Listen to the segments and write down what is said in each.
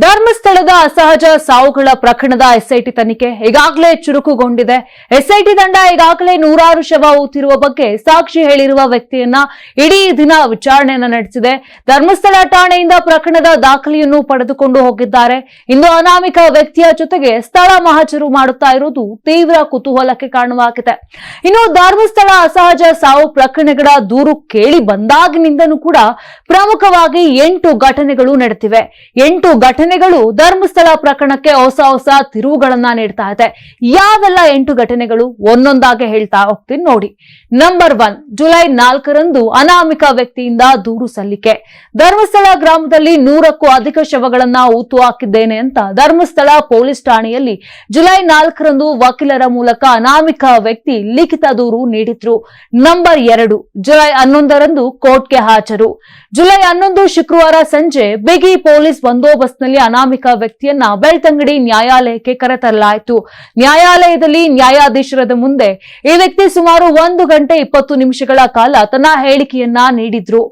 ಧರ್ಮಸ್ಥಳದ ಅಸಹಜ ಸಾವುಗಳ ಪ್ರಕರಣದ ಎಸ್ಐಟಿ ತನಿಖೆ ಈಗಾಗಲೇ ಚುರುಕುಗೊಂಡಿದೆ. ಎಸ್ಐಟಿ ತಂಡ ಈಗಾಗಲೇ ನೂರಾರು ಶವ ಊತಿರುವ ಬಗ್ಗೆ ಸಾಕ್ಷಿ ಹೇಳಿರುವ ವ್ಯಕ್ತಿಯನ್ನ ಇಡೀ ದಿನ ವಿಚಾರಣೆಯನ್ನ ನಡೆಸಿದೆ. ಧರ್ಮಸ್ಥಳ ಠಾಣೆಯಿಂದ ಪ್ರಕರಣದ ದಾಖಲೆಯನ್ನು ಪಡೆದುಕೊಂಡು ಹೋಗಿದ್ದಾರೆ. ಇಂದು ಅನಾಮಿಕ ವ್ಯಕ್ತಿಯ ಜೊತೆಗೆ ಸ್ಥಳ ಮಹಜರು ಮಾಡುತ್ತಾ ಇರುವುದು ತೀವ್ರ ಕುತೂಹಲಕ್ಕೆ ಕಾರಣವಾಗಿದೆ. ಇನ್ನು ಧರ್ಮಸ್ಥಳ ಅಸಹಜ ಸಾವು ಪ್ರಕರಣಗಳ ದೂರು ಕೇಳಿ ಬಂದಾಗಿನಿಂದನೂ ಕೂಡ ಪ್ರಮುಖವಾಗಿ 8 ಘಟನೆಗಳು ನಡೆದಿವೆ. 8 ಘಟನೆಗಳು ಧರ್ಮಸ್ಥಳ ಪ್ರಕರಣಕ್ಕೆ ಹೊಸ ತಿರುವುಗಳನ್ನ ನೀಡ್ತಾ ಇದೆ. ಯಾವೆಲ್ಲ 8 ಘಟನೆಗಳು ಒಂದೊಂದಾಗಿ ಹೇಳ್ತಾ ಹೋಗ್ತೀನಿ ನೋಡಿ. ನಂಬರ್ 1, ಜುಲೈ 4ರಂದು ಅನಾಮಿಕ ವ್ಯಕ್ತಿಯಿಂದ ದೂರು ಸಲ್ಲಿಕೆ. ಧರ್ಮಸ್ಥಳ ಗ್ರಾಮದಲ್ಲಿ 100ಕ್ಕೂ ಅಧಿಕ ಶವಗಳನ್ನ ಹೂತು ಹಾಕಿದ್ದೇನೆ ಅಂತ ಧರ್ಮಸ್ಥಳ ಪೊಲೀಸ್ ಠಾಣೆಯಲ್ಲಿ ಜುಲೈ 4ರಂದು ವಕೀಲರ ಮೂಲಕ ಅನಾಮಿಕ ವ್ಯಕ್ತಿ ಲಿಖಿತ ದೂರು ನೀಡಿದ್ರು. ನಂಬರ್ 2, ಜುಲೈ 11ರಂದು ಕೋರ್ಟ್ಗೆ ಹಾಜರು. ಜುಲೈ 11 ಶುಕ್ರವಾರ ಸಂಜೆ ಬಿಗಿ ಪೊಲೀಸ್ ಬಂದೋಬಸ್ತ್ನಲ್ಲಿ ಅನಾಮಿಕ ವ್ಯಕ್ತಿಯನ್ನ ಬೆಳ್ತಂಗಡಿ ನ್ಯಾಯಾಲಯಕ್ಕೆ ಕರೆತರಲಾಯಿತು. ನ್ಯಾಯಾಲಯದಲ್ಲಿ ನ್ಯಾಯಾಧೀಶರದ ಮುಂದೆ ಈ ವ್ಯಕ್ತಿ ಸುಮಾರು 1 ಗಂಟೆ 20 ನಿಮಿಷಗಳ ಕಾಲ ತನ್ನ ಹೇಳಿಕೆಯನ್ನ ನೀಡಿದ್ರು.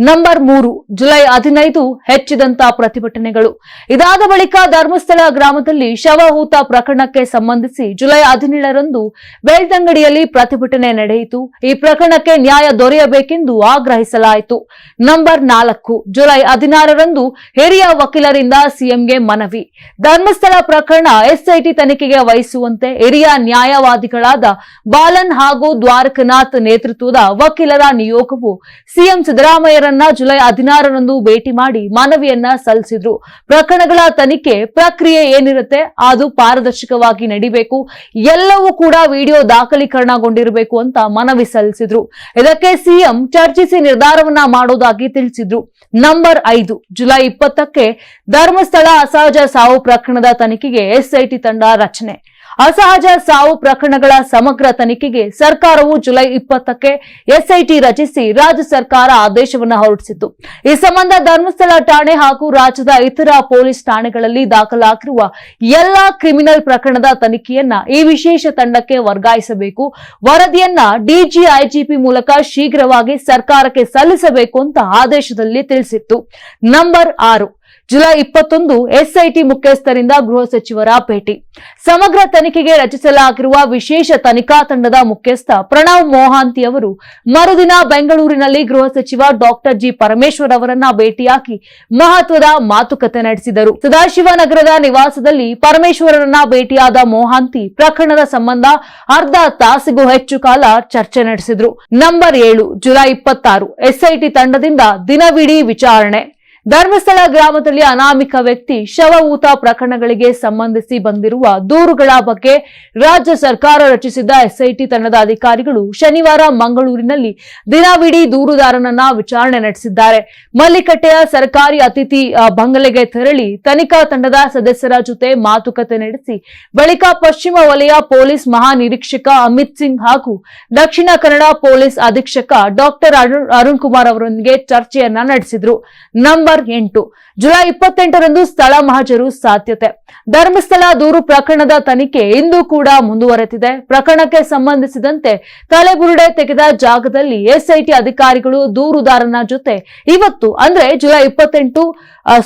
ನಂಬರ್ 3, ಜುಲೈ 15 ಹೆಚ್ಚಿದಂತ ಪ್ರತಿಭಟನೆಗಳು. ಇದಾದ ಬಳಿಕ ಧರ್ಮಸ್ಥಳ ಗ್ರಾಮದಲ್ಲಿ ಶವ ಹೂತ ಪ್ರಕರಣಕ್ಕೆ ಸಂಬಂಧಿಸಿ ಜುಲೈ 17ರಂದು ಬೆಳ್ತಂಗಡಿಯಲ್ಲಿ ಪ್ರತಿಭಟನೆ ನಡೆಯಿತು. ಈ ಪ್ರಕರಣಕ್ಕೆ ನ್ಯಾಯ ದೊರೆಯಬೇಕೆಂದು ಆಗ್ರಹಿಸಲಾಯಿತು. ನಂಬರ್ 4, ಜುಲೈ 16ರಂದು ಹಿರಿಯ ವಕೀಲರಿಂದ ಸಿಎಂಗೆ ಮನವಿ. ಧರ್ಮಸ್ಥಳ ಪ್ರಕರಣ ಎಸ್ಐಟಿ ತನಿಖೆಗೆ ವಹಿಸುವಂತೆ ಹಿರಿಯ ನ್ಯಾಯವಾದಿಗಳಾದ ಬಾಲನ್ ಹಾಗೂ ದ್ವಾರಕನಾಥ್ ನೇತೃತ್ವದ ವಕೀಲರ ನಿಯೋಗವು ಸಿಎಂ ಸಿದ್ದರಾಮಯ್ಯರನ್ನ ಜುಲೈ 16ರಂದು ಭೇಟಿ ಮಾಡಿ ಮನವಿಯನ್ನ ಸಲ್ಲಿಸಿದ್ರು. ಪ್ರಕರಣಗಳ ತನಿಖೆ ಪ್ರಕ್ರಿಯೆ ಏನಿರುತ್ತೆ ಅದು ಪಾರದರ್ಶಕವಾಗಿ ನಡೀಬೇಕು, ಎಲ್ಲವೂ ಕೂಡ ವಿಡಿಯೋ ದಾಖಲೀಕರಣಗೊಂಡಿರಬೇಕು ಅಂತ ಮನವಿ ಸಲ್ಲಿಸಿದ್ರು. ಇದಕ್ಕೆ ಸಿಎಂ ಚರ್ಚಿಸಿ ನಿರ್ಧಾರವನ್ನ ಮಾಡೋದಾಗಿ ತಿಳಿಸಿದ್ರು. ನಂಬರ್ 5, ಜುಲೈ 20ಕ್ಕೆ ಧರ್ಮಸ್ಥಳ ಅಸಹಜ ಸಾವು ಪ್ರಕರಣದ ತನಿಖೆಗೆ ಎಸ್ಐಟಿ ತಂಡ ರಚನೆ. ಅಸಹಜ ಸಾವು ಪ್ರಕರಣಗಳ ಸಮಗ್ರ ತನಿಖೆಗೆ ಸರ್ಕಾರವು ಜುಲೈ 20ಕ್ಕೆ ಎಸ್ಐಟಿ ರಚಿಸಿ ರಾಜ್ಯ ಸರ್ಕಾರ ಆದೇಶವನ್ನು ಹೊರಡಿಸಿತ್ತು. ಈ ಸಂಬಂಧ ಧರ್ಮಸ್ಥಳ ಠಾಣೆ ಹಾಗೂ ರಾಜ್ಯದ ಇತರ ಪೊಲೀಸ್ ಠಾಣೆಗಳಲ್ಲಿ ದಾಖಲಾಗಿರುವ ಎಲ್ಲಾ ಕ್ರಿಮಿನಲ್ ಪ್ರಕರಣದ ತನಿಖೆಯನ್ನ ಈ ವಿಶೇಷ ತಂಡಕ್ಕೆ ವರ್ಗಾಯಿಸಬೇಕು. ವರದಿಯನ್ನ ಡಿಜಿ ಐಜಿಪಿ ಮೂಲಕ ಶೀಘ್ರವಾಗಿ ಸರ್ಕಾರಕ್ಕೆ ಸಲ್ಲಿಸಬೇಕು ಅಂತ ಆದೇಶದಲ್ಲಿ ತಿಳಿಸಿತ್ತು. ನಂಬರ್ 6, ಜುಲೈ 21 ಎಸ್ಐಟಿ ಮುಖ್ಯಸ್ಥರಿಂದ ಗೃಹ ಸಚಿವರ ಭೇಟಿ. ಸಮಗ್ರ ತನಿಖೆಗೆ ರಚಿಸಲಾಗಿರುವ ವಿಶೇಷ ತನಿಖಾ ತಂಡದ ಮುಖ್ಯಸ್ಥ ಪ್ರಣವ್ ಮೊಹಾಂತಿ ಅವರು ಮರುದಿನ ಬೆಂಗಳೂರಿನಲ್ಲಿ ಗೃಹ ಸಚಿವ ಡಾಕ್ಟರ್ ಜಿ ಪರಮೇಶ್ವರ್ ಅವರನ್ನ ಭೇಟಿಯಾಗಿ ಮಹತ್ವದ ಮಾತುಕತೆ ನಡೆಸಿದರು. ಸದಾಶಿವನಗರದ ನಿವಾಸದಲ್ಲಿ ಪರಮೇಶ್ವರರನ್ನ ಭೇಟಿಯಾದ ಮೊಹಾಂತಿ ಪ್ರಕರಣದ ಸಂಬಂಧ ಅರ್ಧ ತಾಸಿಗೂ ಹೆಚ್ಚು ಕಾಲ ಚರ್ಚೆ ನಡೆಸಿದ್ರು. ನಂಬರ್ 7, ಜುಲೈ 26 ಎಸ್ಐಟಿ ತಂಡದಿಂದ ದಿನವಿಡೀ ವಿಚಾರಣೆ. ಧರ್ಮಸ್ಥಳ ಗ್ರಾಮದಲ್ಲಿ ಅನಾಮಿಕ ವ್ಯಕ್ತಿ ಶವ ಊತ ಪ್ರಕರಣಗಳಿಗೆ ಸಂಬಂಧಿಸಿ ಬಂದಿರುವ ದೂರುಗಳ ಬಗ್ಗೆ ರಾಜ್ಯ ಸರ್ಕಾರ ರಚಿಸಿದ್ದ ಎಸ್ಐಟಿ ತಂಡದ ಅಧಿಕಾರಿಗಳು ಶನಿವಾರ ಮಂಗಳೂರಿನಲ್ಲಿ ದಿನವಿಡೀ ದೂರುದಾರನನ್ನ ವಿಚಾರಣೆ ನಡೆಸಿದ್ದಾರೆ. ಮಲ್ಲಿಕಟ್ಟೆಯ ಸರ್ಕಾರಿ ಅತಿಥಿ ಬಂಗಲೆಗೆ ತೆರಳಿ ತನಿಖಾ ತಂಡದ ಸದಸ್ಯರ ಜೊತೆ ಮಾತುಕತೆ ನಡೆಸಿ ಬಳಿಕ ಪಶ್ಚಿಮ ವಲಯ ಪೊಲೀಸ್ ಮಹಾನಿರೀಕ್ಷಕ ಅಮಿತ್ ಸಿಂಗ್ ಹಾಗೂ ದಕ್ಷಿಣ ಕನ್ನಡ ಪೊಲೀಸ್ ಅಧೀಕ್ಷಕ ಡಾಕ್ಟರ್ ಅರುಣ್ ಕುಮಾರ್ ಅವರೊಂದಿಗೆ ಚರ್ಚೆಯನ್ನ ನಡೆಸಿದ್ರು. ನಂಬರ್ 8, ಜುಲೈ 28ರಂದು ಸ್ಥಳ ಮಹಜರು ಸಾಧ್ಯತೆ. ಧರ್ಮಸ್ಥಳ ದೂರು ಪ್ರಕರಣದ ತನಿಖೆ ಇಂದು ಕೂಡ ಮುಂದುವರೆದಿದೆ. ಪ್ರಕರಣಕ್ಕೆ ಸಂಬಂಧಿಸಿದಂತೆ ತಲೆಬುರುಡೆ ತೆಗೆದ ಜಾಗದಲ್ಲಿ ಎಸ್ಐಟಿ ಅಧಿಕಾರಿಗಳು ದೂರುದಾರನ ಜೊತೆ ಇವತ್ತು ಅಂದ್ರೆ ಜುಲೈ 28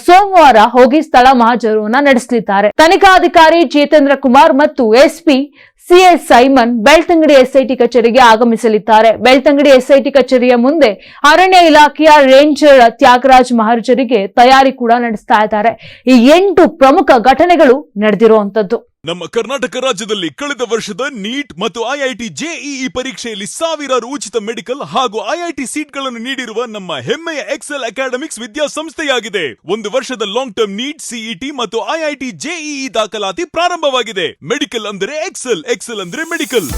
ಸೋಮವಾರ ಹೋಗಿ ಸ್ಥಳ ಮಹಜರನ್ನ ನಡೆಸಲಿದ್ದಾರೆ. ತನಿಖಾಧಿಕಾರಿ ಜಿತೇಂದ್ರ ಕುಮಾರ್ ಮತ್ತು SP CS Simon Belthangady SIT ಕಚೇರಿಗೆ ಆಗಮಿಸಲಿದ್ದಾರೆ. ಬೆಳ್ತಂಗಡಿ ಎಸ್ಐಟಿ ಕಚೇರಿಯ ಮುಂದೆ ಅರಣ್ಯ ಇಲಾಖೆಯ ರೇಂಜರ್ ತ್ಯಾಗರಾಜ್ ಮಹರ್ಜರಿಗೆ ತಯಾರಿ ಕೂಡ ನಡೆಸ್ತಾ ಇದ್ದಾರೆ. ಈ 8 ಪ್ರಮುಖ ಘಟನೆಗಳು ನಡೆದಿರುವಂತದ್ದು. ನಮ್ಮ ಕರ್ನಾಟಕ ರಾಜ್ಯದಲ್ಲಿ ಕಳೆದ ವರ್ಷದ ನೀಟ್ ಮತ್ತು ಐಐಟಿ ಜೆಇಇ ಪರೀಕ್ಷೆಯಲ್ಲಿ ಸಾವಿರಾರು ಉಚಿತ ಮೆಡಿಕಲ್ ಹಾಗೂ ಐಐಟಿ ಸೀಟ್ಗಳನ್ನು ನೀಡಿರುವ ನಮ್ಮ ಹೆಮ್ಮೆಯ ಎಕ್ಸೆಲ್ ಅಕಾಡೆಮಿಕ್ಸ್ ವಿದ್ಯಾಸಂಸ್ಥೆಯಾಗಿದೆ. 1 ವರ್ಷದ ಲಾಂಗ್ ಟರ್ಮ್ ನೀಟ್, ಸಿಇಟಿ ಮತ್ತು ಐಐಟಿ ಜೆಇಇ ದಾಖಲಾತಿ ಪ್ರಾರಂಭವಾಗಿದೆ. ಮೆಡಿಕಲ್ ಅಂದರೆ ಎಕ್ಸೆಲ್, ಎಕ್ಸೆಲ್ ಅಂದ್ರೆ ಮೆಡಿಕಲ್.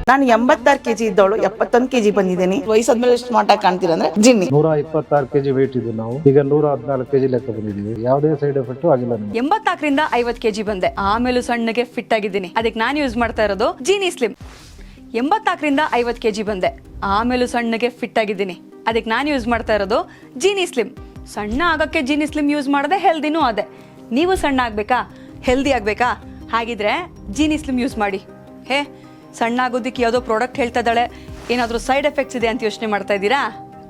ನಾನು 86 kg ಇದ್ದವಳು 71 kg ಬಂದಿದ್ದೀನಿ. ವಯಸ್ಸಾದ್ಮೇಲೆ ಸ್ಮಾರ್ಟ್ ಆಗಿ ಕಾಣ್ತೀರಾ ಅಂದ್ರೆ ಜಿನ್ನಿ. 126 kg ವೇಟ್ ಇದ್ದು ನಾವು ಈಗ 114 kg ಲೆಕ್ಕ ಬಂದಿದ್ದೀವಿ. ಯಾವುದೇ ಸೈಡ್ ಎಫೆಕ್ಟ್ ಆಗಿಲ್ಲ. 84ರಿಂದ 50 kg ಬಂದೆ. ಆಮೇಲೆ ಸಣ್ಣಗೆ ಫಿಟ್ ಆಗಿದ್ದೀನಿ. ಅದಕ್ಕೆ ನಾನು ಯೂಸ್ ಮಾಡ್ತಾ ಇರೋದು ಜೀನಿ ಸ್ಲಿಮ್. 84ರಿಂದ 50 kg ಬಂದೆ. ಆಮೇಲೆ ಸಣ್ಣಗೆ ಫಿಟ್ ಆಗಿದ್ದೀನಿ. ಅದಕ್ಕೆ ನಾನು ಯೂಸ್ ಮಾಡ್ತಾ ಇರೋದು ಜೀನಿ ಸ್ಲಿಮ್. ಸಣ್ಣ ಆಗಕ್ಕೆ ಜೀನಿ ಸ್ಲಿಮ್ ಯೂಸ್ ಮಾಡದೆ ಹೆಲ್ದಿನೂ ಅದೇ. ನೀವು ಸಣ್ಣ ಆಗ್ಬೇಕಾ, ಹೆಲ್ದಿ ಆಗ್ಬೇಕಾ? ಹಾಗಿದ್ರೆ ಜೀನಿ ಸ್ಲಿಮ್ ಯೂಸ್ ಮಾಡಿ. ಸಣ್ಣ ಆಗೋದಕ್ಕೆ ಯಾವುದೋ ಪ್ರಾಡಕ್ಟ್ ಹೇಳ್ತಾ ಇದ್ದಾಳೆ, ಏನಾದರೂ ಸೈಡ್ ಎಫೆಕ್ಟ್ಸ್ ಇದೆ ಅಂತ ಯೋಚನೆ ಮಾಡ್ತಾ ಇದ್ದೀರಾ?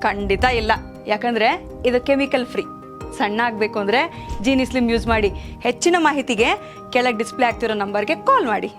ಖಂಡಿತ ಇಲ್ಲ, ಯಾಕಂದ್ರೆ ಇದು ಕೆಮಿಕಲ್ ಫ್ರೀ. ಸಣ್ಣ ಆಗಬೇಕು ಅಂದರೆ ಜೀನಿ ಸ್ಲಿಮ್ ಯೂಸ್ ಮಾಡಿ. ಹೆಚ್ಚಿನ ಮಾಹಿತಿಗೆ ಕೆಳಗೆ ಡಿಸ್ಪ್ಲೇ ಆಗ್ತಿರೋ ನಂಬರ್ಗೆ ಕಾಲ್ ಮಾಡಿ.